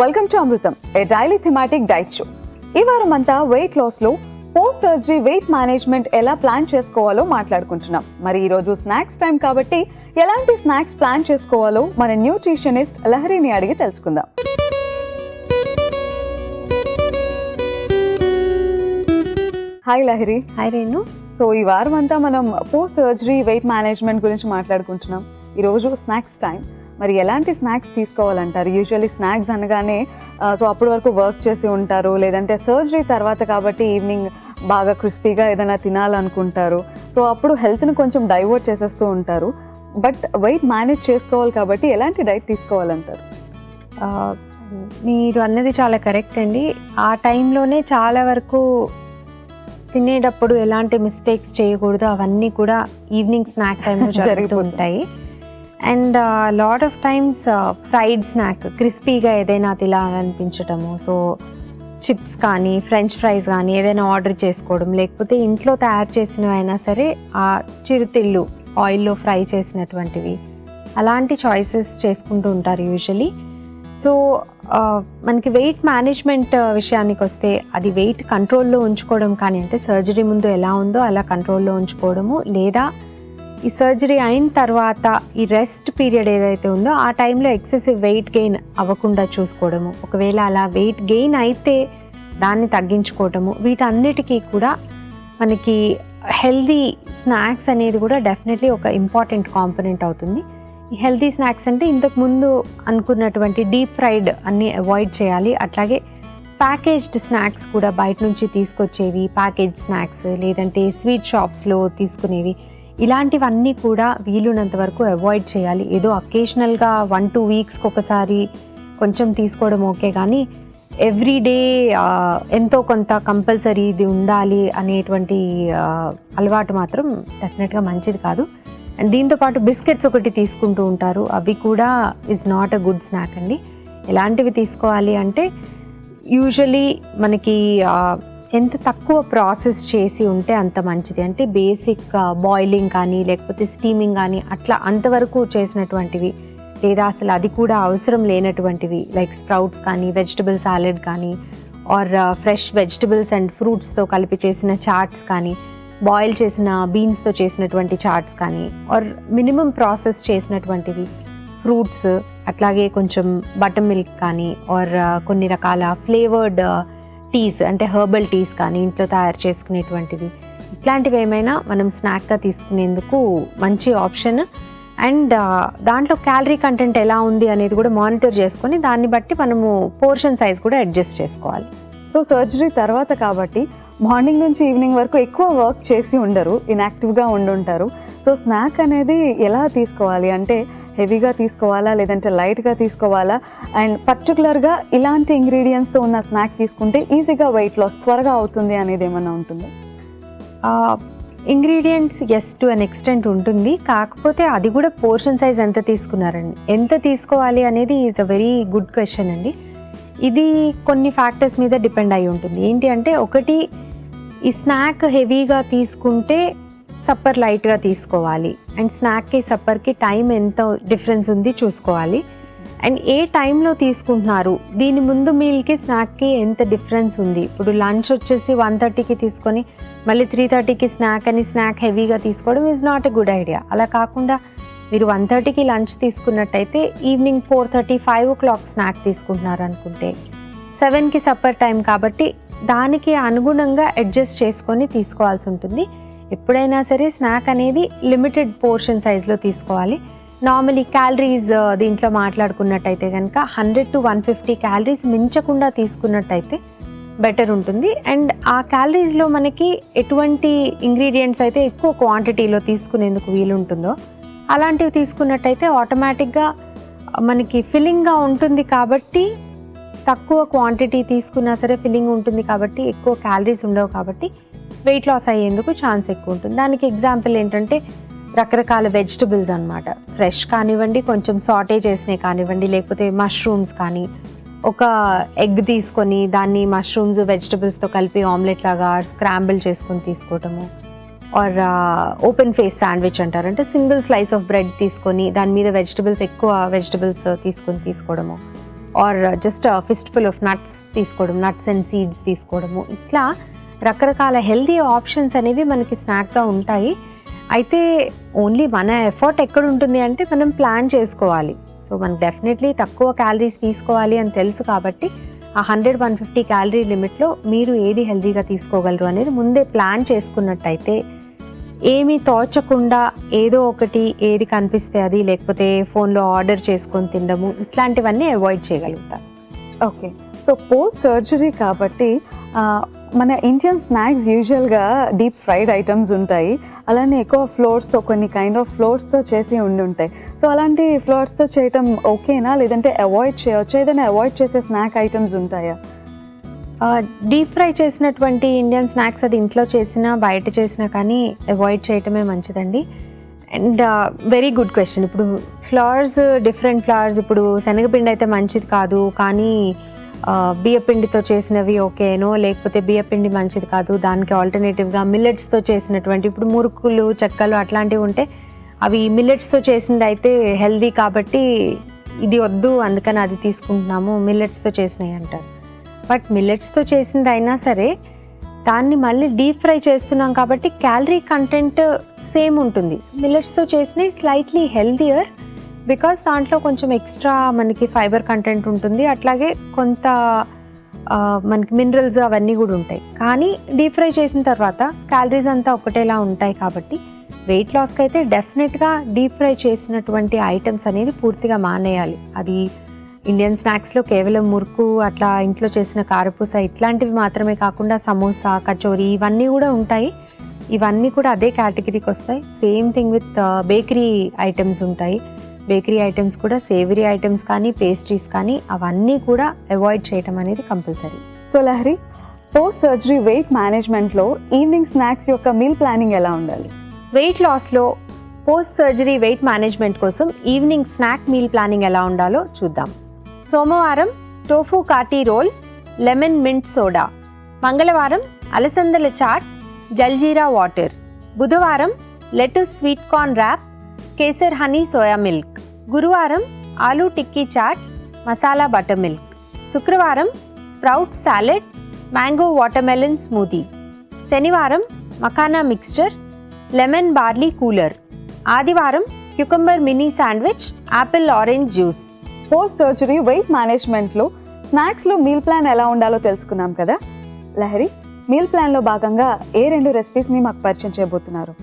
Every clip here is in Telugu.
Welcome to Amrutham, A daily thematic diet show. ఈ వారం అంతా వెయిట్ లాస్ లో పోస్ట్ సర్జరీ వెయిట్ మేనేజ్మెంట్ ఎలా ప్లాన్ చేసుకోవాలో మాట్లాడుకుంటున్నాం. మరి ఈ రోజు స్నాక్స్ టైం కాబట్టి ఎలాంటి స్నాక్స్ ప్లాన్ చేసుకోవాలో మన న్యూట్రిషనిస్ట్ లహరిని అడిగి తెలుసుకుందాం. Hi Lahari. Hi Renu. So ఈ వారం అంతా మనం పోస్ట్ సర్జరీ వెయిట్ మేనేజ్మెంట్ గురించి మాట్లాడుకుంటున్నాం. ఈరోజు స్నాక్స్ టైం. మరి ఎలాంటి స్నాక్స్ తీసుకోవాలంటారు? యూజువల్లీ స్నాక్స్ అనగానే సో అప్పటి వరకు వర్క్ చేసి ఉంటారు, లేదంటే సర్జరీ తర్వాత కాబట్టి ఈవినింగ్ బాగా క్రిస్పీగా ఏదైనా తినాలనుకుంటారు. సో అప్పుడు హెల్త్ని కొంచెం డైవర్ట్ చేసేస్తూ ఉంటారు. బట్ వెయిట్ మేనేజ్ చేసుకోవాలి కాబట్టి ఎలాంటి డైట్ తీసుకోవాలంటారు? మీరు అన్నది చాలా కరెక్ట్ అండి. ఆ టైంలోనే చాలా వరకు తినేటప్పుడు ఎలాంటి మిస్టేక్స్ చేయకూడదు అవన్నీ కూడా ఈవినింగ్ స్నాక్ టైంలో జరుగుతూ ఉంటాయి. And lot of times fried snack క్రిస్పీగా ఏదైనా తినాలనిపించటము, సో చిప్స్ కానీ ఫ్రెంచ్ ఫ్రైస్ కానీ ఏదైనా ఆర్డర్ చేసుకోవడం, లేకపోతే ఇంట్లో తయారు చేసినవి అయినా సరే ఆ చిరుతిళ్ళు ఆయిల్లో ఫ్రై చేసినటువంటివి, అలాంటి చాయిసెస్ చేసుకుంటూ ఉంటారు యూజువలీ. సో మనకి వెయిట్ మేనేజ్మెంట్ విషయానికి వస్తే అది వెయిట్ కంట్రోల్లో ఉంచుకోవడం కానీ, అంటే సర్జరీ ముందు ఎలా ఉందో అలా కంట్రోల్లో ఉంచుకోవడము, లేదా ఈ సర్జరీ అయిన తర్వాత ఈ రెస్ట్ పీరియడ్ ఏదైతే ఉందో ఆ టైంలో ఎక్సెసివ్ వెయిట్ గెయిన్ అవ్వకుండా చూసుకోవడము, ఒకవేళ అలా వెయిట్ గెయిన్ అయితే దాన్ని తగ్గించుకోవటము, వీటన్నిటికీ కూడా మనకి హెల్దీ స్నాక్స్ అనేది కూడా డెఫినెట్లీ ఒక ఇంపార్టెంట్ కాంపోనెంట్ అవుతుంది. ఈ హెల్దీ స్నాక్స్ అంటే ఇంతకు ముందు అనుకున్నటువంటి డీప్ ఫ్రైడ్ అన్నీ అవాయిడ్ చేయాలి. అట్లాగే ప్యాకేజ్డ్ స్నాక్స్ కూడా బయట నుంచి తీసుకొచ్చేవి, ప్యాకేజ్ స్నాక్స్ లేదంటే స్వీట్ షాప్స్లో తీసుకునేవి, ఇలాంటివన్నీ కూడా వీలున్నంత వరకు అవాయిడ్ చేయాలి. ఏదో అకేషనల్గా 1-2 వీక్స్కి ఒకసారి కొంచెం తీసుకోవడం ఓకే, కానీ ఎవ్రీడే ఎంతో కొంత కంపల్సరీ ఇది ఉండాలి అనేటువంటి అలవాటు మాత్రం డెఫినెట్గా మంచిది కాదు. అండ్ దీంతోపాటు బిస్కెట్స్ ఒకటి తీసుకుంటూ ఉంటారు, అవి కూడా is not a good snack అండి. ఎలాంటివి తీసుకోవాలి అంటే యూజువలీ మనకి ఎంత తక్కువ ప్రాసెస్ చేసి ఉంటే అంత మంచిది. అంటే బేసిక్ బాయిలింగ్ కానీ లేకపోతే స్టీమింగ్ కానీ అట్లా అంతవరకు చేసినటువంటివి, లేదా అసలు అది కూడా అవసరం లేనటువంటివి లైక్ స్ప్రౌట్స్ కానీ వెజిటబుల్ సాలెడ్ కానీ ఆర్ ఫ్రెష్ వెజిటబుల్స్ అండ్ ఫ్రూట్స్తో కలిపి చేసిన చాట్స్ కానీ, బాయిల్ చేసిన బీన్స్తో చేసినటువంటి చాట్స్ కానీ, ఆర్ మినిమం ప్రాసెస్ చేసినటువంటివి ఫ్రూట్స్, అట్లాగే కొంచెం బటర్ మిల్క్ కానీ, ఆర్ కొన్ని రకాల ఫ్లేవర్డ్ టీస్ అంటే హెర్బల్ టీస్ కానీ ఇంట్లో తయారు చేసుకునేటువంటివి, ఇట్లాంటివి ఏమైనా మనం స్నాక్గా తీసుకునేందుకు మంచి ఆప్షన్. అండ్ దాంట్లో క్యాలరీ కంటెంట్ ఎలా ఉంది అనేది కూడా మానిటర్ చేసుకొని దాన్ని బట్టి మనము పోర్షన్ సైజ్ కూడా అడ్జస్ట్ చేసుకోవాలి. సో సర్జరీ తర్వాత కాబట్టి మార్నింగ్ నుంచి ఈవినింగ్ వరకు ఎక్కువ వర్క్ చేసి ఉండరు, ఇన్యాక్టివ్గా ఉండుంటారు. సో స్నాక్ అనేది ఎలా తీసుకోవాలి? అంటే హెవీగా తీసుకోవాలా లేదంటే లైట్గా తీసుకోవాలా? అండ్ పర్టికులర్గా ఇలాంటి ఇంగ్రీడియంట్స్తో ఉన్న స్నాక్ తీసుకుంటే ఈజీగా వెయిట్ లాస్ త్వరగా అవుతుంది అనేది ఏమన్నా ఉంటుందా? Ingredients is to an extent ఉంటుంది, కాకపోతే అది కూడా పోర్షన్ సైజ్ ఎంత తీసుకున్నారండి, ఎంత తీసుకోవాలి అనేది is a very good question అండి. ఇది కొన్ని ఫ్యాక్టర్స్ మీద డిపెండ్ అయి ఉంటుంది. ఏంటి అంటే, ఒకటి ఈ స్నాక్ హెవీగా తీసుకుంటే సప్పర్ లైట్గా తీసుకోవాలి. అండ్ స్నాక్కి సప్పర్కి టైం ఎంత డిఫరెన్స్ ఉంది చూసుకోవాలి. అండ్ ఏ టైంలో తీసుకుంటున్నారు, దీని ముందు మీల్కి స్నాక్కి ఎంత డిఫరెన్స్ ఉంది. ఇప్పుడు లంచ్ వచ్చేసి 1:30కి తీసుకొని మళ్ళీ 3:30కి స్నాక్ అని స్నాక్ హెవీగా తీసుకోవడం is not a good idea. అలా కాకుండా మీరు 1:30కి లంచ్ తీసుకున్నట్టయితే ఈవినింగ్ 4:30-5 o'clock స్నాక్ తీసుకుంటున్నారు అనుకుంటే 7కి సప్పర్ టైం కాబట్టి దానికి అనుగుణంగా అడ్జస్ట్ చేసుకొని తీసుకోవాల్సి ఉంటుంది. ఎప్పుడైనా సరే స్నాక్ అనేది లిమిటెడ్ పోర్షన్ సైజ్లో తీసుకోవాలి. నార్మలీ క్యాలరీస్ దీంట్లో మాట్లాడుకున్నట్టయితే కనుక 100-150 క్యాలరీస్ మించకుండా తీసుకున్నట్టయితే బెటర్ ఉంటుంది. అండ్ ఆ క్యాలరీస్లో మనకి ఎటువంటి ఇంగ్రీడియంట్స్ అయితే ఎక్కువ క్వాంటిటీలో తీసుకునేందుకు వీలుంటుందో అలాంటివి తీసుకున్నట్టయితే ఆటోమేటిక్గా మనకి ఫిల్లింగ్గా ఉంటుంది. కాబట్టి తక్కువ క్వాంటిటీ తీసుకున్నా సరే ఫిల్లింగ్ ఉంటుంది కాబట్టి ఎక్కువ క్యాలరీస్ ఉండవు, కాబట్టి వెయిట్ లాస్ అయ్యేందుకు ఛాన్స్ ఎక్కువ ఉంటుంది. దానికి ఎగ్జాంపుల్ ఏంటంటే రకరకాల వెజిటబుల్స్ అనమాట, ఫ్రెష్ కానివ్వండి, కొంచెం సాటే చేసినవి కానివ్వండి, లేకపోతే మష్రూమ్స్ కానీ, ఒక ఎగ్ తీసుకొని దాన్ని మష్రూమ్స్ వెజిటబుల్స్తో కలిపి ఆమ్లెట్ లాగా స్క్రాంబుల్ చేసుకొని తీసుకోవటము, ఆర్ ఓపెన్ ఫేస్ శాండ్విచ్ అంటారు, అంటే సింగిల్ స్లైస్ ఆఫ్ బ్రెడ్ తీసుకొని దాని మీద ఎక్కువ వెజిటబుల్స్ తీసుకొని తీసుకోవడము, or just fistful of nuts తీసుకోవడం, నట్స్ అండ్ సీడ్స్ తీసుకోవడము, ఇట్లా రకరకాల హెల్దీ ఆప్షన్స్ అనేవి మనకి స్నాక్గా ఉంటాయి. అయితే ఓన్లీ మన ఎఫర్ట్ ఎక్కడ ఉంటుంది అంటే మనం ప్లాన్ చేసుకోవాలి. సో మనకు డెఫినెట్లీ తక్కువ క్యాలరీస్ తీసుకోవాలి అని తెలుసు కాబట్టి ఆ 100-150 క్యాలరీ లిమిట్లో మీరు ఏది హెల్దీగా తీసుకోగలరు అనేది ముందే ప్లాన్ చేసుకున్నట్టయితే ఏమీ తోచకుండా ఏదో ఒకటి ఏది కనిపిస్తే అది, లేకపోతే ఫోన్లో ఆర్డర్ చేసుకొని తినడము, ఇట్లాంటివన్నీ అవాయిడ్ చేయగలుగుతారు. ఓకే, సో పోస్ట్ సర్జరీ కాబట్టి మన ఇండియన్ స్నాక్స్ యూజువల్గా డీప్ ఫ్రైడ్ ఐటమ్స్ ఉంటాయి, అలానే ఎక్కువ ఫ్లోర్స్తో, కొన్ని కైండ్ ఆఫ్ ఫ్లోర్స్తో చేసి ఉంటాయి. సో అలాంటి ఫ్లోర్స్తో చేయటం ఓకేనా, లేదంటే అవాయిడ్ చేయవచ్చా? ఏదైనా అవాయిడ్ చేసే స్నాక్ ఐటమ్స్ ఉంటాయా? డీప్ ఫ్రై చేసినటువంటి ఇండియన్ స్నాక్స్ అది ఇంట్లో చేసినా బయట చేసినా కానీ అవాయిడ్ చేయటమే మంచిదండి. And very good question. ఇప్పుడు ఫ్లవర్స్, డిఫరెంట్ ఫ్లవర్స్, ఇప్పుడు శనగపిండి అయితే మంచిది కాదు కానీ బియ్యపిండితో చేసినవి ఓకేనో, లేకపోతే బియ్యపిండి మంచిది కాదు దానికి ఆల్టర్నేటివ్గా మిల్లెట్స్తో చేసినటువంటి, ఇప్పుడు మురుకులు, చెక్కలు అట్లాంటివి ఉంటే అవి మిల్లెట్స్తో చేసింది అయితే హెల్దీ కాబట్టి ఇది వద్దు అందుకని అది తీసుకుంటున్నాము, మిల్లెట్స్తో చేసినవి అంటారు. బట్ మిల్లెట్స్తో చేసింది అయినా సరే దాన్ని మళ్ళీ డీప్ ఫ్రై చేస్తున్నాం కాబట్టి క్యాలరీ కంటెంట్ సేమ్ ఉంటుంది. మిల్లెట్స్తో చేసినవి స్లైట్లీ హెల్దియర్ బికాస్ దాంట్లో కొంచెం ఎక్స్ట్రా మనకి ఫైబర్ కంటెంట్ ఉంటుంది, అట్లాగే కొంత మనకి మినరల్స్ అవన్నీ కూడా ఉంటాయి. కానీ డీప్ ఫ్రై చేసిన తర్వాత క్యాలరీస్ అంతా ఒకటేలా ఉంటాయి కాబట్టి వెయిట్ లాస్కి అయితే డెఫినెట్గా డీప్ ఫ్రై చేసినటువంటి ఐటమ్స్ అనేది పూర్తిగా మానేయాలి. అది ఇండియన్ స్నాక్స్లో కేవలం మురుకు, అట్లా ఇంట్లో చేసిన కారపూస ఇట్లాంటివి మాత్రమే కాకుండా సమోసా, కచోరీ ఇవన్నీ కూడా ఉంటాయి. ఇవన్నీ కూడా అదే కేటగిరీకి వస్తాయి. Same thing with bakery items ఉంటాయి. బేకరీ ఐటమ్స్ కూడా సేవరీ ఐటమ్స్ కానీ పేస్ట్రీస్ కానీ అవన్నీ కూడా అవాయిడ్ చేయటం అనేది compulsory. So Lahari, post surgery weight మేనేజ్మెంట్లో ఈవినింగ్ స్నాక్స్ యొక్క మీల్ ప్లానింగ్ ఎలా ఉండాలి? వెయిట్ లాస్లో పోస్ట్ సర్జరీ వెయిట్ మేనేజ్మెంట్ కోసం ఈవినింగ్ స్నాక్ మీల్ ప్లానింగ్ ఎలా ఉండాలో చూద్దాం. సోమవారం tofu kathi roll, lemon mint soda. మంగళవారం అలసందల చాట్, జల్జీరా వాటర్. బుధవారం lettuce sweet corn wrap, kesar honey soya milk. గురువారం ఆలూ టిక్కీ చాట్, మసాలా బటర్ మిల్క్. శుక్రవారం sprout salad, mango watermelon smoothie. శనివారం makhana mixture, lemon barley cooler. ఆదివారం cucumber mini sandwich, apple orange juice. Post surgery weight మేనేజ్మెంట్లో స్నాక్స్లో మీల్ ప్లాన్ ఎలా ఉండాలో తెలుసుకున్నాం కదా. లహరి, మీల్ ప్లాన్లో భాగంగా ఏ 2 రెసిపీస్ని మాకు పరిచయం చేయబోతున్నారు?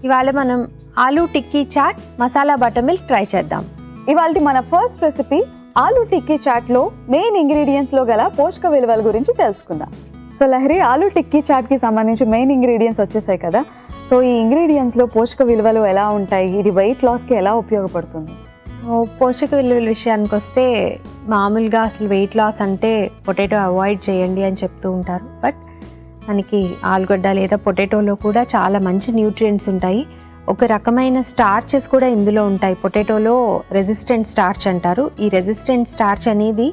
ఇవాళ మనం aloo tikki chaat, masala buttermilk try చేద్దాం. ఇవాళ మన ఫస్ట్ రెసిపీ ఆలూ టిక్కీ చాట్లో మెయిన్ ఇంగ్రీడియంట్స్లో గల పోషక విలువల గురించి తెలుసుకుందాం. సో లహరి, ఆలూ టిక్కీ చాట్కి సంబంధించి మెయిన్ ఇంగ్రీడియంట్స్ వచ్చేసాయి కదా. సో ఈ ఇంగ్రీడియంట్స్లో పోషక విలువలు ఎలా ఉంటాయి, ఇది వెయిట్ లాస్కి ఎలా ఉపయోగపడుతుంది? పోషక విలువల విషయానికి వస్తే మామూలుగా అసలు వెయిట్ లాస్ అంటే పొటాటో అవాయిడ్ చేయండి అని చెప్తూ ఉంటారు. బట్ మనకి ఆలుగడ్డ లేదా పొటాటోలో కూడా చాలా మంచి న్యూట్రియంట్స్ ఉంటాయి. ఒక రకమైన స్టార్చెస్ కూడా ఇందులో ఉంటాయి. పొటాటోలో రెసిస్టెంట్ స్టార్చ్ అంటారు. ఈ రెసిస్టెంట్ స్టార్చ్ అనేది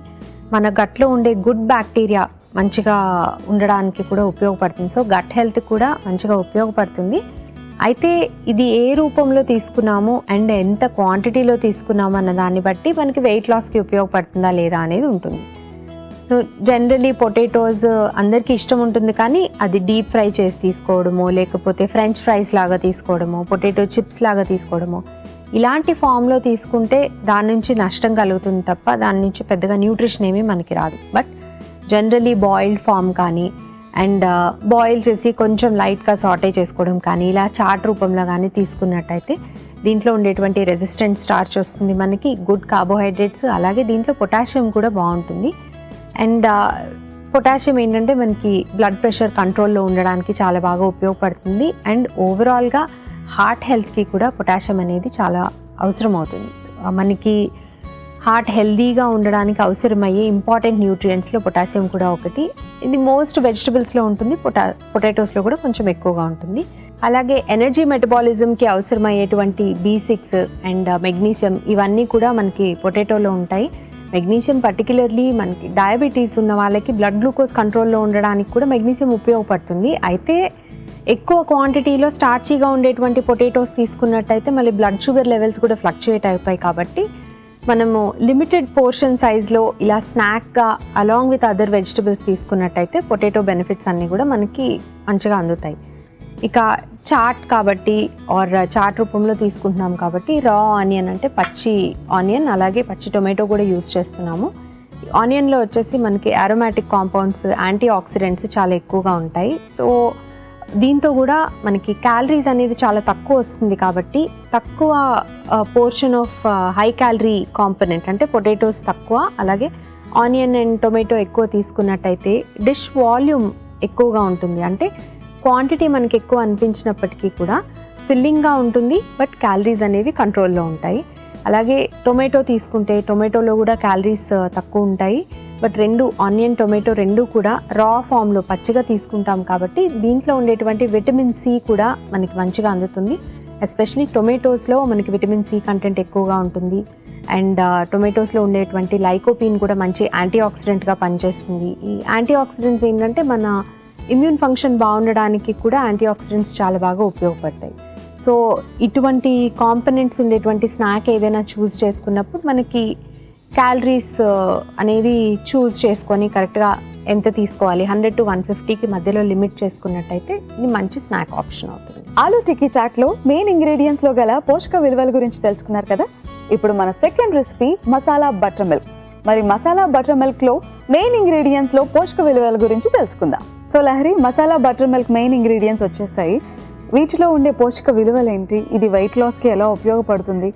మన గట్లో ఉండే గుడ్ బ్యాక్టీరియా మంచిగా ఉండడానికి కూడా ఉపయోగపడుతుంది. సో గట్ హెల్త్ కూడా మంచిగా ఉపయోగపడుతుంది. అయితే ఇది ఏ రూపంలో తీసుకున్నాము అండ్ ఎంత క్వాంటిటీలో తీసుకున్నాము అన్న దాన్ని బట్టి మనకి వెయిట్ లాస్కి ఉపయోగపడుతుందా లేదా అనేది ఉంటుంది. సో జనరలీ పొటాటోస్ అందరికీ ఇష్టం ఉంటుంది కానీ అది డీప్ ఫ్రై చేసి తీసుకోవడమో, లేకపోతే ఫ్రెంచ్ ఫ్రైస్ లాగా తీసుకోవడమో, పొటాటో చిప్స్ లాగా తీసుకోవడమో, ఇలాంటి ఫామ్లో తీసుకుంటే దాని నుంచి నష్టం కలుగుతుంది తప్ప దాని నుంచి పెద్దగా న్యూట్రిషన్ ఏమీ మనకి రాదు. బట్ జనరలీ బాయిల్డ్ ఫామ్ కానీ అండ్ బాయిల్ చేసి కొంచెం లైట్గా సాటే చేసుకోవడం కానీ, ఇలా చాట్ రూపంలో కానీ తీసుకున్నట్టయితే దీంట్లో ఉండేటువంటి రెసిస్టెంట్ స్టార్చ్ వస్తుంది, మనకి గుడ్ కార్బోహైడ్రేట్స్, అలాగే దీంట్లో పొటాషియం కూడా బాగుంటుంది. అండ్ పొటాషియం ఏంటంటే మనకి బ్లడ్ ప్రెషర్ కంట్రోల్లో ఉండడానికి చాలా బాగా ఉపయోగపడుతుంది. అండ్ ఓవరాల్గా హార్ట్ హెల్త్కి కూడా పొటాషియం అనేది చాలా అవసరం అవుతుంది. మనకి హార్ట్ హెల్దీగా ఉండడానికి అవసరమయ్యే ఇంపార్టెంట్ న్యూట్రియంట్స్లో పొటాషియం కూడా ఒకటి. ఇది మోస్ట్ వెజిటబుల్స్లో ఉంటుంది, పొటాటోస్లో కూడా కొంచెం ఎక్కువగా ఉంటుంది. అలాగే ఎనర్జీ మెటబాలిజంకి అవసరమయ్యేటువంటి B6 అండ్ మెగ్నీషియం ఇవన్నీ కూడా మనకి పొటాటోలో ఉంటాయి. మెగ్నీషియం పర్టికులర్లీ మనకి డయాబెటీస్ ఉన్న వాళ్ళకి బ్లడ్ గ్లూకోజ్ కంట్రోల్లో ఉండడానికి కూడా మెగ్నీషియం ఉపయోగపడుతుంది. అయితే ఎక్కువ క్వాంటిటీలో స్టార్చీగా ఉండేటువంటి పొటాటోస్ తీసుకున్నట్టయితే మళ్ళీ బ్లడ్ షుగర్ లెవెల్స్ కూడా ఫ్లక్చుయేట్ అవుతాయి కాబట్టి మనము లిమిటెడ్ పోర్షన్ సైజ్లో ఇలా స్నాక్గా అలాంగ్ విత్ అదర్ వెజిటబుల్స్ తీసుకున్నట్టయితే పొటాటో బెనిఫిట్స్ అన్నీ కూడా మనకి మంచిగా అందుతాయి. ఇక చాట్ కాబట్టి చాట్ రూపంలో తీసుకుంటున్నాం కాబట్టి రా ఆనియన్ అంటే పచ్చి ఆనియన్, అలాగే పచ్చి టొమాటో కూడా యూస్ చేస్తున్నాము. ఆనియన్లో వచ్చేసి మనకి అరోమాటిక్ కాంపౌండ్స్, యాంటీ ఆక్సిడెంట్స్ చాలా ఎక్కువగా ఉంటాయి. సో దీంతో కూడా మనకి క్యాలరీస్ అనేది చాలా తక్కువ వస్తుంది కాబట్టి తక్కువ portion of high calorie component అంటే పొటాటోస్ తక్కువ, అలాగే ఆనియన్ అండ్ టొమాటో ఎక్కువ తీసుకున్నట్టయితే డిష్ వాల్యూమ్ ఎక్కువగా ఉంటుంది. అంటే క్వాంటిటీ మనకి ఎక్కువ అనిపించినప్పటికీ కూడా ఫిల్లింగ్గా ఉంటుంది, బట్ క్యాలరీస్ అనేవి కంట్రోల్లో ఉంటాయి. అలాగే టొమాటో తీసుకుంటే టొమాటోలో కూడా క్యాలరీస్ తక్కువ ఉంటాయి, బట్ ఆనియన్ టొమాటో రెండు కూడా రా ఫామ్లో పచ్చిగా తీసుకుంటాం కాబట్టి దీంట్లో ఉండేటువంటి విటమిన్ సి కూడా మనకి మంచిగా అందుతుంది. ఎస్పెషలీ టొమాటోస్లో మనకి విటమిన్ సి కంటెంట్ ఎక్కువగా ఉంటుంది. అండ్ టొమాటోస్లో ఉండేటువంటి లైకోపీన్ కూడా మంచి యాంటీ ఆక్సిడెంట్గా పనిచేస్తుంది. ఈ యాంటీ ఆక్సిడెంట్స్ ఏంటంటే మన ఇమ్యూన్ ఫంక్షన్ బాగుండడానికి కూడా యాంటీ ఆక్సిడెంట్స్ చాలా బాగా ఉపయోగపడతాయి. సో ఇటువంటి కాంపనెంట్స్ ఉండేటువంటి స్నాక్ ఏదైనా చూస్ చేసుకున్నప్పుడు మనకి క్యాలరీస్ అనేది చూస్ చేసుకొని కరెక్ట్గా ఎంత తీసుకోవాలి, 100 to 150కి మధ్యలో లిమిట్ చేసుకున్నట్టయితే ఇది మంచి స్నాక్ ఆప్షన్ అవుతుంది. ఆలూ టిక్కీ చాట్లో మెయిన్ ఇంగ్రీడియంట్స్లో గల పోషక విలువల గురించి తెలుసుకున్నారు కదా. ఇప్పుడు మన second recipe masala butter milk. మరి మసాలా బటర్ మిల్క్లో మెయిన్ ఇంగ్రీడియంట్స్లో పోషక విలువల గురించి తెలుసుకుందాం. So Lahari, masala butter milk main ingredients వచ్చేసాయి. వీటిలో ఉండే పోషక విలువలు ఏంటి, ఇది వెయిట్ లాస్కి ఎలా ఉపయోగపడుతుంది,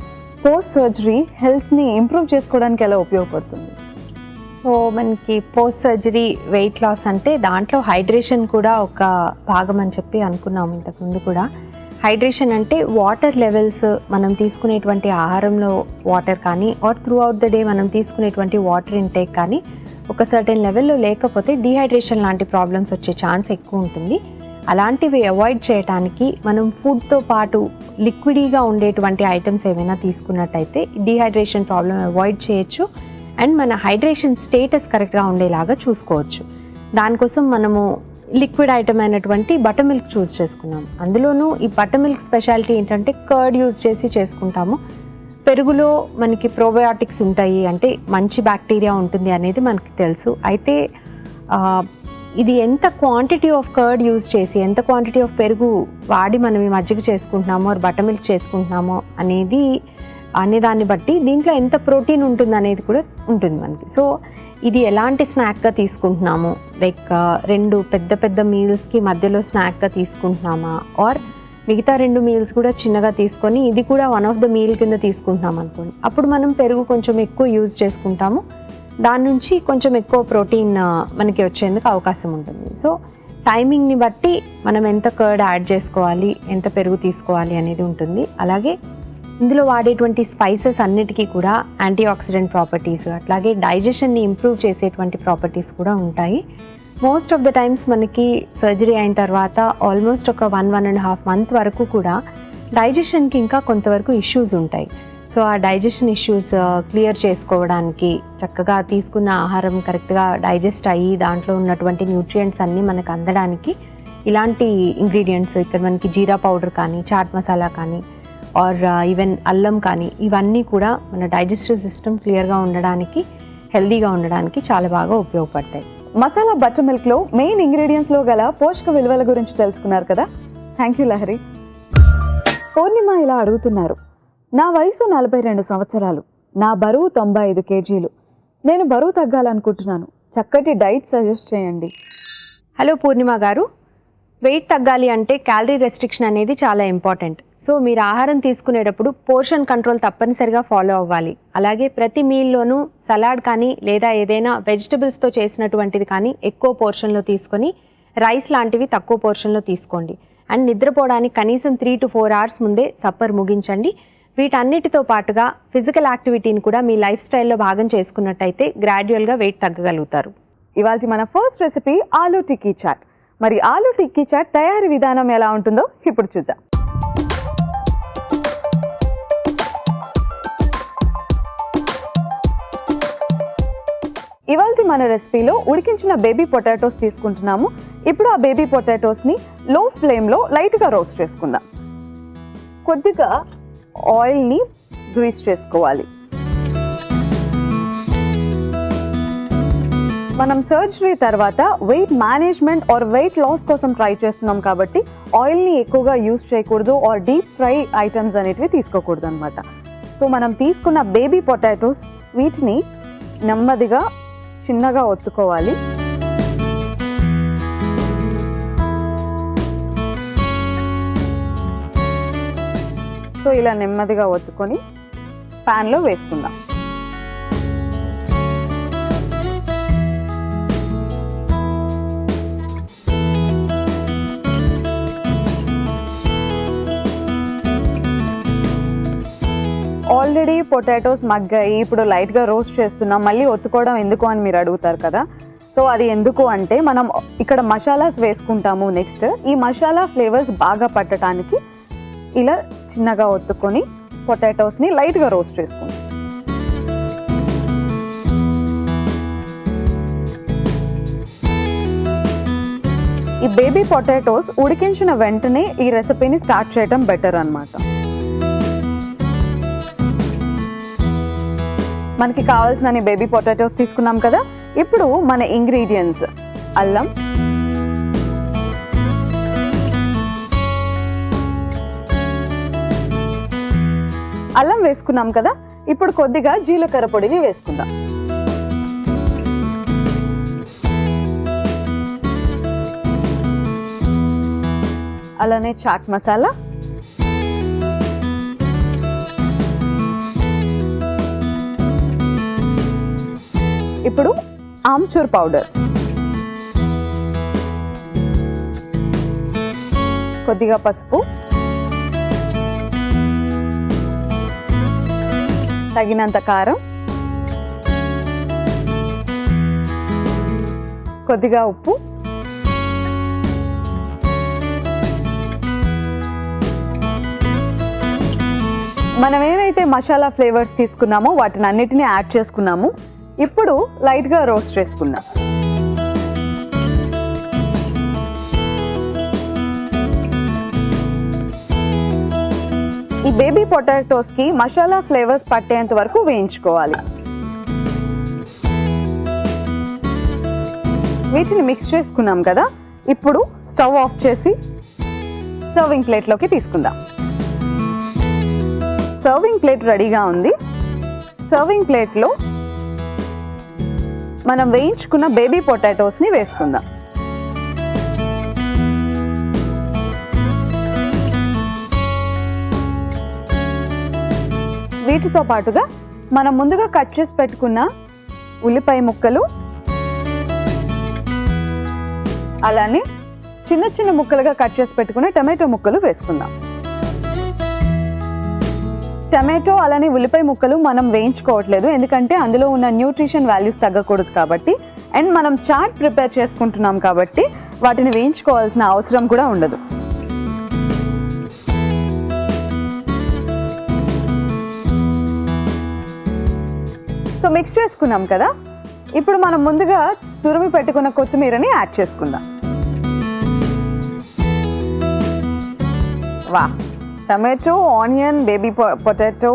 పోస్ట్ సర్జరీ హెల్త్ని ఇంప్రూవ్ చేసుకోవడానికి ఎలా ఉపయోగపడుతుంది? సో మనకి పోస్ట్ సర్జరీ వెయిట్ లాస్ అంటే దాంట్లో హైడ్రేషన్ కూడా ఒక భాగం అని చెప్పి అనుకున్నాము ఇంతకుముందు కూడా. హైడ్రేషన్ అంటే వాటర్ లెవెల్స్, మనం తీసుకునేటువంటి ఆహారంలో వాటర్ కానీ త్రూ అవుట్ ద డే మనం తీసుకునేటువంటి వాటర్ ఇంటేక్ కానీ ఒక సర్టెన్ లెవెల్లో లేకపోతే డీహైడ్రేషన్ లాంటి ప్రాబ్లమ్స్ వచ్చే ఛాన్స్ ఎక్కువ ఉంటుంది. అలాంటివి అవాయిడ్ చేయడానికి మనం ఫుడ్తో పాటు లిక్విడీగా ఉండేటువంటి ఐటమ్స్ ఏమైనా తీసుకున్నట్టయితే డీహైడ్రేషన్ ప్రాబ్లం అవాయిడ్ చేయొచ్చు అండ్ మన హైడ్రేషన్ స్టేటస్ కరెక్ట్గా ఉండేలాగా చూసుకోవచ్చు. దానికోసం మనము లిక్విడ్ ఐటమ్ అయినటువంటి బటర్ మిల్క్ చూస్ చేసుకున్నాం. అందులోనూ ఈ బటర్ మిల్క్ స్పెషాలిటీ ఏంటంటే కర్డ్ యూజ్ చేసి చేసుకుంటాము. పెరుగులో మనకి ప్రోబయాటిక్స్ ఉంటాయి, అంటే మంచి బ్యాక్టీరియా ఉంటుంది అనేది మనకి తెలుసు. అయితే ఇది ఎంత క్వాంటిటీ ఆఫ్ కర్డ్ యూజ్ చేసి ఎంత క్వాంటిటీ ఆఫ్ పెరుగు వాడి మనం ఈ మజ్జిగ చేసుకుంటున్నామో బటర్ మిల్క్ చేసుకుంటున్నామో అనే దాన్ని బట్టి దీంట్లో ఎంత ప్రోటీన్ ఉంటుంది అనేది కూడా ఉంటుంది మనకి. సో ఇది ఎలాంటి స్నాక్గా తీసుకుంటున్నాము, లైక్ 2 పెద్ద మీల్స్కి మధ్యలో స్నాక్గా తీసుకుంటున్నామా, మిగతా 2 మీల్స్ కూడా చిన్నగా తీసుకొని ఇది కూడా వన్ ఆఫ్ ద మీల్ కింద తీసుకుంటున్నాం అనుకోండి, అప్పుడు మనం పెరుగు కొంచెం ఎక్కువ యూజ్ చేసుకుంటాము. దాని నుంచి కొంచెం ఎక్కువ ప్రోటీన్ మనకి వచ్చేందుకు అవకాశం ఉంటుంది. సో టైమింగ్ని బట్టి మనం ఎంత కర్డ్ యాడ్ చేసుకోవాలి, ఎంత పెరుగు తీసుకోవాలి అనేది ఉంటుంది. అలాగే ఇందులో వాడేటువంటి స్పైసెస్ అన్నిటికీ కూడా యాంటీ ఆక్సిడెంట్ ప్రాపర్టీస్, అట్లాగే డైజెషన్ని ఇంప్రూవ్ చేసేటువంటి ప్రాపర్టీస్ కూడా ఉంటాయి. మోస్ట్ ఆఫ్ ద టైమ్స్ మనకి సర్జరీ అయిన తర్వాత ఆల్మోస్ట్ ఒక 1.5 month వరకు కూడా డైజెషన్కి ఇంకా కొంతవరకు ఇష్యూస్ ఉంటాయి. సో ఆ డైజెషన్ ఇష్యూస్ క్లియర్ చేసుకోవడానికి, చక్కగా తీసుకున్న ఆహారం కరెక్ట్గా డైజెస్ట్ అయ్యి దాంట్లో ఉన్నటువంటి న్యూట్రియంట్స్ అన్నీ మనకు అందడానికి ఇలాంటి ఇంగ్రీడియంట్స్, ఇక్కడ మనకి జీరా పౌడర్ కానీ చాట్ మసాలా కానీ ఈవెన్ అల్లం కానీ ఇవన్నీ కూడా మన డైజెస్టివ్ సిస్టమ్ క్లియర్గా ఉండడానికి, హెల్దీగా ఉండడానికి చాలా బాగా ఉపయోగపడతాయి. మసాలా బటర్ మిల్క్లో మెయిన్ ఇంగ్రీడియంట్స్లో గల పోషక విలువల గురించి తెలుసుకున్నారు కదా. Thank you Lahari. పూర్ణిమ ఇలా అడుగుతున్నారు, నా వయసు 42 సంవత్సరాలు, నా బరువు 95 kgs. నేను బరువు తగ్గాలనుకుంటున్నాను, చక్కటి డైట్ సజెస్ట్ చేయండి. హలో పూర్ణిమ గారు, వెయిట్ తగ్గాలి అంటే క్యాలరీ రెస్ట్రిక్షన్ అనేది చాలా ఇంపార్టెంట్. సో మీరు ఆహారం తీసుకునేటప్పుడు పోర్షన్ కంట్రోల్ తప్పనిసరిగా ఫాలో అవ్వాలి. అలాగే ప్రతి మీల్లోనూ సలాడ్ కానీ లేదా ఏదైనా వెజిటబుల్స్తో చేసినటువంటిది కానీ ఎక్కువ పోర్షన్లో తీసుకొని రైస్ లాంటివి తక్కువ పోర్షన్లో తీసుకోండి. అండ్ నిద్రపోవడానికి కనీసం 3 to 4 hours ముందే సప్పర్ ముగించండి. వీటన్నిటితో పాటుగా ఫిజికల్ యాక్టివిటీని కూడా మీ లైఫ్ స్టైల్లో భాగం చేసుకున్నట్టయితే గ్రాడ్యువల్గా వెయిట్ తగ్గగలుగుతారు. ఇవాళ మన first recipe aloo tikki chat. మరి ఆలూ టిక్కీ చాట్ తయారీ విధానం ఎలా ఉంటుందో ఇప్పుడు చూద్దాం. ఇవాళ మన రెసిపీలో ఉడికించిన బేబీ పొటాటోస్ తీసుకుంటున్నాము. ఇప్పుడు ఆ బేబీ పొటాటోస్ని లో ఫ్లేమ్లో లైట్గా రోస్ట్ చేసుకుందాం. కొద్దిగా ఆయిల్ని గ్రీస్ చేసుకోవాలి. మనం సర్జరీ తర్వాత weight management or weight loss కోసం ట్రై చేస్తున్నాం కాబట్టి ఆయిల్ని ఎక్కువగా యూజ్ చేయకూడదు ఆర్ డీప్ ఫ్రై ఐటమ్స్ అనేటివి తీసుకోకూడదు అనమాట. సో మనం తీసుకున్న బేబీ పొటాటోస్ వీటిని నెమ్మదిగా చిన్నగా ఒత్తుకోవాలి. సో ఇలా నెమ్మదిగా ఒత్తుకొని ప్యాన్లో వేసుకుందాం. ఆల్రెడీ పొటాటోస్ మగ్గాయి, ఇప్పుడు లైట్గా రోస్ట్ చేస్తున్నాం, మళ్ళీ ఒత్తుకోవడం ఎందుకు అని మీరు అడుగుతారు కదా. సో అది ఎందుకు అంటే మనం ఇక్కడ మసాలాస్ వేసుకుంటాము. నెక్స్ట్ ఈ మసాలా ఫ్లేవర్స్ బాగా పట్టడానికి ఇలా చిన్నగా ఒత్తుకొని పొటాటోస్ని లైట్గా రోస్ట్ చేసుకుంటాం. ఈ బేబీ పొటాటోస్ ఉడికించిన వెంటనే ఈ రెసిపీని స్టార్ట్ చేయడం బెటర్ అన్నమాట. మనకి కావాల్సిన బేబీ పొటాటోస్ తీసుకున్నాం కదా. ఇప్పుడు మన ఇంగ్రీడియంట్స్ అల్లం వేసుకున్నాం కదా. ఇప్పుడు కొద్దిగా జీలకర్ర పొడిని వేసుకుందాం. అలానే చాట్ మసాలా, ఇప్పుడు ఆమ్చూర్ పౌడర్, కొద్దిగా పసుపు, తగినంత కారం, కొద్దిగా ఉప్పు, మనం ఏవైతే మసాలా ఫ్లేవర్స్ తీసుకున్నామో వాటిని అన్నిటినీ యాడ్ చేసుకున్నాము. ఇప్పుడు లైట్గా రోస్ట్ చేసుకుందాం. ఈ బేబీ పొటాటోస్కి మసాలా ఫ్లేవర్స్ పట్టేంత వరకు వేయించుకోవాలి. వీటిని మిక్స్ చేసుకున్నాం కదా. ఇప్పుడు స్టవ్ ఆఫ్ చేసి సర్వింగ్ ప్లేట్లోకి తీసుకుందాం. సర్వింగ్ ప్లేట్ రెడీగా ఉంది. సర్వింగ్ ప్లేట్లో మనం వేయించుకున్న బేబీ పొటాటోస్ని వేసుకుందాం. వీటితో పాటుగా మనం ముందుగా కట్ చేసి పెట్టుకున్న ఉల్లిపాయ ముక్కలు, అలానే చిన్న చిన్న ముక్కలుగా కట్ చేసి పెట్టుకున్న టమాటో ముక్కలు వేసుకుందాం. టమాటో అలానే ఉల్లిపాయ ముక్కలు మనం వేయించుకోవట్లేదు, ఎందుకంటే అందులో ఉన్న న్యూట్రిషన్ వాల్యూస్ తగ్గకూడదు కాబట్టి. అండ్ మనం చాట్ ప్రిపేర్ చేసుకుంటున్నాం కాబట్టి వాటిని వేయించుకోవాల్సిన అవసరం కూడా ఉండదు. సో మిక్స్ చేసుకున్నాం కదా. ఇప్పుడు మనం ముందుగా తురిమి పెట్టుకున్న కొత్తిమీరని యాడ్ చేసుకుందాం. వా, టమాటో, ఆనియన్, బేబీ పొటాటో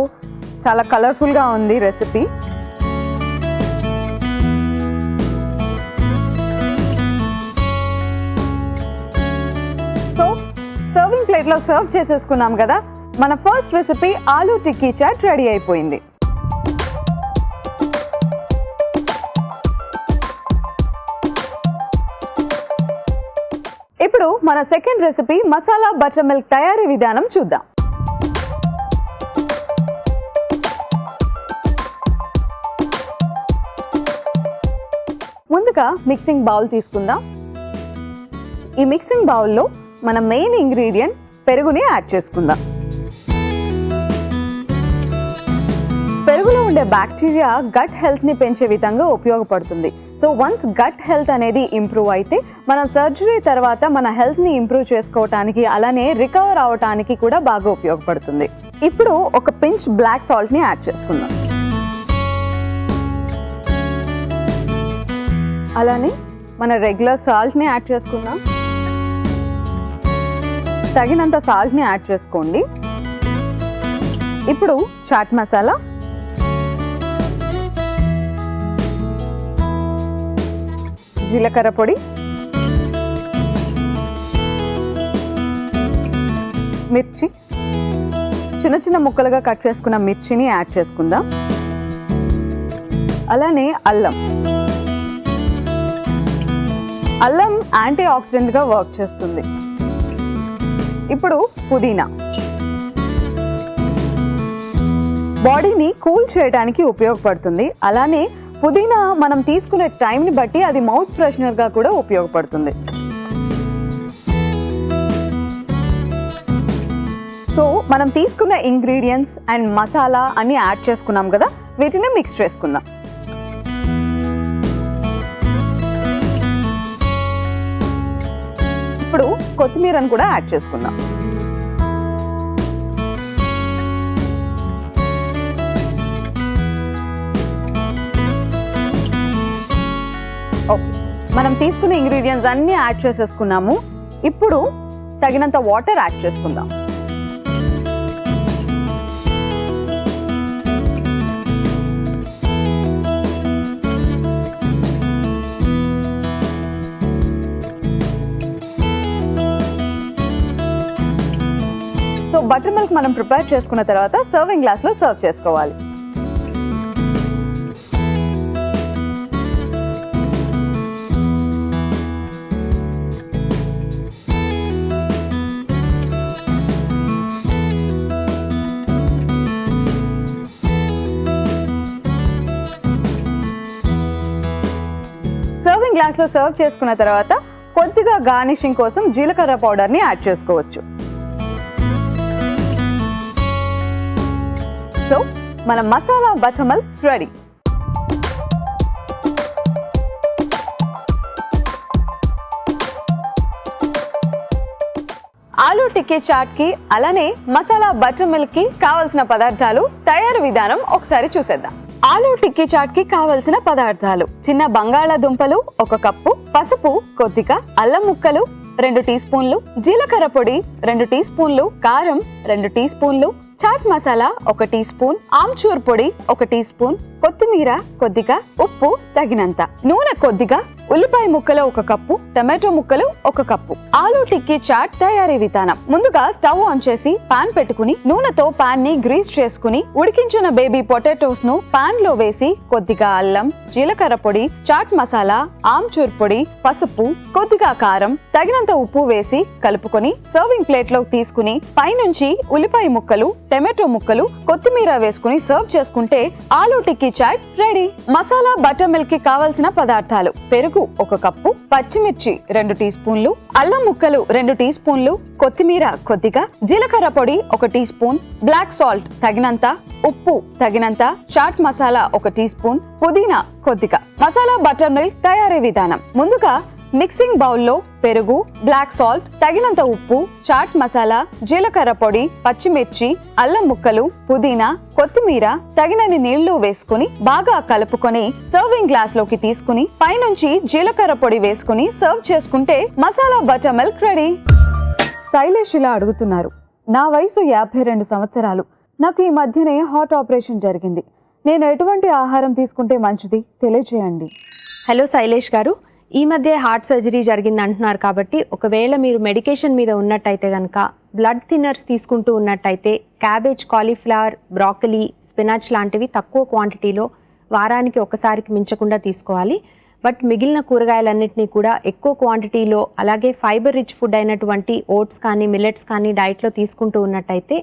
చాలా కలర్ఫుల్గా ఉంది రెసిపీ. సో సర్వింగ్ ప్లేట్లో సర్వ్ చేసేసుకున్నాం కదా. మన first recipe aloo tikki chaat ready అయిపోయింది. ఇప్పుడు మన second recipe masala butter milk తయారీ విధానం చూద్దాం. ముందుగా మిక్సింగ్ బౌల్ తీసుకుందాం. ఈ మిక్సింగ్ బౌల్లో మన మెయిన్ ఇంగ్రీడియంట్ పెరుగుని యాడ్ చేసుకుందాం. పెరుగులో ఉండే బ్యాక్టీరియా గట్ హెల్త్ని పెంచే విధంగా ఉపయోగపడుతుంది. సో వన్స్ గట్ హెల్త్ అనేది ఇంప్రూవ్ అయితే మనం సర్జరీ తర్వాత మన హెల్త్ని ఇంప్రూవ్ చేసుకోవటానికి అలానే రికవర్ అవటానికి కూడా బాగా ఉపయోగపడుతుంది. ఇప్పుడు ఒక పించ్ బ్లాక్ సాల్ట్ని యాడ్ చేసుకుందాం. అలానే మన రెగ్యులర్ సాల్ట్ని యాడ్ చేసుకుందాం. తగినంత సాల్ట్ని యాడ్ చేసుకోండి. ఇప్పుడు చాట్ మసాలా, జీలకర్ర పొడి, మిర్చి, చిన్న చిన్న ముక్కలుగా కట్ చేసుకున్న మిర్చిని యాడ్ చేసుకుందాం. అలానే అల్లం. అల్లం యాంటీ ఆక్సిడెంట్గా వర్క్ చేస్తుంది. ఇప్పుడు పుదీనా, బాడీని కూల్ చేయడానికి ఉపయోగపడుతుంది. అలానే పుదీనా మనం తీసుకునే టైంని బట్టి అది మౌత్ ఫ్రెషనర్గా కూడా ఉపయోగపడుతుంది. సో మనం తీసుకున్న ఇంగ్రీడియంట్స్ అండ్ మసాలా అన్ని యాడ్ చేసుకున్నాం కదా, వీటిని మిక్స్ చేసుకుందాం. ఇప్పుడు కొత్తిమీరను కూడా యాడ్ చేసుకుందాం. ఓకే, మనం తీసుకున్న ఇంగ్రీడియంట్స్ అన్ని యాడ్ చేసేసుకున్నాము. ఇప్పుడు తగినంత వాటర్ యాడ్ చేసుకుందాం. సో బటర్ మిల్క్ మనం ప్రిపేర్ చేసుకున్న తర్వాత సర్వింగ్ గ్లాస్లో సర్వ్ చేసుకోవాలి. సర్వింగ్ గ్లాస్లో సర్వ్ చేసుకున్న తర్వాత కొద్దిగా గార్నిషింగ్ కోసం జీలకర్ర పౌడర్ని యాడ్ చేసుకోవచ్చు. సో మన masala buttermilk ready. Aloo tikki chaat కి అలానే మసాలా బటర్ మిల్క్ కి కావలసిన పదార్థాలు, తయారీ విధానం ఒకసారి చూసేద్దాం. ఆలూ టిక్కీ చాట్ కి కావలసిన పదార్థాలు: చిన్న బంగాళాదుంపలు 1 కప్పు, పసుపు కొద్దిగా, అల్లం ముక్కలు 2 టీ స్పూన్లు, జీలకర్ర పొడి 2 టీ స్పూన్లు, కారం 2 టీ స్పూన్లు, చాట్ మసాలా 1 టీ స్పూన్, ఆమ్చూర్ పొడి 1 టీ స్పూన్, కొత్తిమీర కొద్దిగా, ఉప్పు తగినంత, నూనె కొద్దిగా, ఉల్లిపాయ ముక్కలు 1 కప్పు, టమాటో ముక్కలు 1 కప్పు. ఆలూ టిక్కీ చాట్ తయారీ విధానం: ముందుగా స్టవ్ ఆన్ చేసి పాన్ పెట్టుకుని నూనెతో పాన్ ని గ్రీస్ చేసుకుని ఉడికించిన బేబీ పొటాటోస్ ను పాన్ లో వేసి కొద్దిగా అల్లం, జీలకర్ర పొడి, చాట్ మసాలా, ఆమ్చూర్ పొడి, పసుపు, కొద్దిగా కారం, తగినంత ఉప్పు వేసి కలుపుకొని సర్వింగ్ ప్లేట్ లోకి తీసుకుని పైనుంచి ఉల్లిపాయ ముక్కలు, టమాటో ముక్కలు, కొత్తిమీర వేసుకుని సర్వ్ చేసుకుంటే aloo tikki chaat ready. Masala buttermilk కి కావలసిన పదార్థాలు: పెరుగు 1 కప్పు, పచ్చిమిర్చి 2 టీ స్పూన్లు, అల్లం ముక్కలు 2 టీ స్పూన్లు, కొత్తిమీర కొద్దిగా, జీలకర్ర పొడి 1 టీ స్పూన్, బ్లాక్ సాల్ట్ తగినంత, ఉప్పు తగినంత, చాట్ మసాలా 1 టీ స్పూన్, పుదీనా కొద్దిగా. మసాలా బటర్ మిల్క్ తయారీ విధానం: ముందుగా మిక్సింగ్ బౌల్లో పెరుగు, బ్లాక్ సాల్ట్, తగినంత ఉప్పు, చాట్ మసాలా, జీలకర్ర పొడి, పచ్చిమిర్చి, అల్లం ముక్కలు, పుదీనా, కొత్తిమీర, తగినన్ని నీళ్లు వేసుకుని బాగా కలుపుకొని సర్వింగ్ గ్లాస్ లోకి తీసుకుని పైనుంచి జీలకర్ర పొడి వేసుకుని సర్వ్ చేసుకుంటే masala buttermilk ready. Shailesh ఇలా అడుగుతున్నారు: నా వయసు 52 సంవత్సరాలు. నాకు ఈ మధ్యనే హార్ట్ ఆపరేషన్ జరిగింది. నేను ఎటువంటి ఆహారం తీసుకుంటే మంచిది తెలియజేయండి. హలో శైలేష్ గారు, ఈ మధ్య హార్ట్ సర్జరీ జరిగింది అంటున్నారు కాబట్టి ఒకవేళ మీరు మెడికేషన్ మీద ఉన్నట్టయితే కనుక బ్లడ్ థిన్నర్స్ తీసుకుంటూ ఉన్నట్టయితే క్యాబేజ్, కాలీఫ్లవర్, బ్రాకలీ, స్పినాచ్ లాంటివి తక్కువ క్వాంటిటీలో వారానికి ఒకసారికి మించకుండా తీసుకోవాలి. బట్ మిగిలిన కూరగాయలన్నింటినీ కూడా ఎక్కువ క్వాంటిటీలో అలాగే ఫైబర్ రిచ్ ఫుడ్ అయినటువంటి ఓట్స్ కానీ మిల్లెట్స్ కానీ డైట్లో తీసుకుంటూ ఉన్నట్టయితే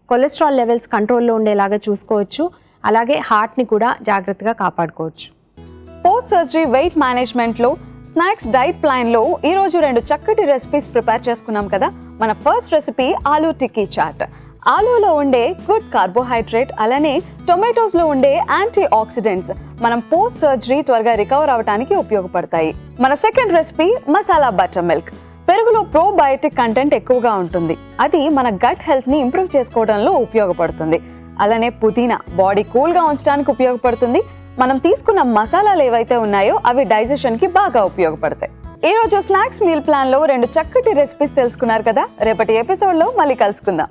కొలెస్ట్రాల్ లెవెల్స్ కంట్రోల్లో ఉండేలాగా చూసుకోవచ్చు. అలాగే హార్ట్ని కూడా జాగ్రత్తగా కాపాడుకోవచ్చు. పోస్ట్ సర్జరీ వెయిట్ మేనేజ్మెంట్లో స్నాక్స్ డైట్ ప్లాన్లో ఈరోజు 2 చక్కటి రెసిపీస్ ప్రిపేర్ చేసుకున్నాం కదా. మన first recipe aloo tikki chat. ఆలూలో ఉండే గుడ్ కార్బోహైడ్రేట్ అలానే టొమాటోస్లో ఉండే యాంటీ ఆక్సిడెంట్స్ మనం పోస్ట్ సర్జరీ త్వరగా రికవర్ అవడానికి ఉపయోగపడతాయి. మన second recipe masala butter milk. పెరుగులో ప్రోబయోటిక్ కంటెంట్ ఎక్కువగా ఉంటుంది. అది మన గట్ హెల్త్ని ఇంప్రూవ్ చేసుకోవడంలో ఉపయోగపడుతుంది. అలానే పుదీనా బాడీ కూల్గా ఉంచడానికి ఉపయోగపడుతుంది. మనం తీసుకున్న మసాలాలు ఏవైతే ఉన్నాయో అవి డైజెషన్కి బాగా ఉపయోగపడతాయి. ఈ రోజు స్నాక్స్ మీల్ ప్లాన్లో 2 చక్కటి రెసిపీస్ తెలుసుకున్నారు కదా. రేపటి ఎపిసోడ్లో మళ్ళీ కలుసుకుందాం.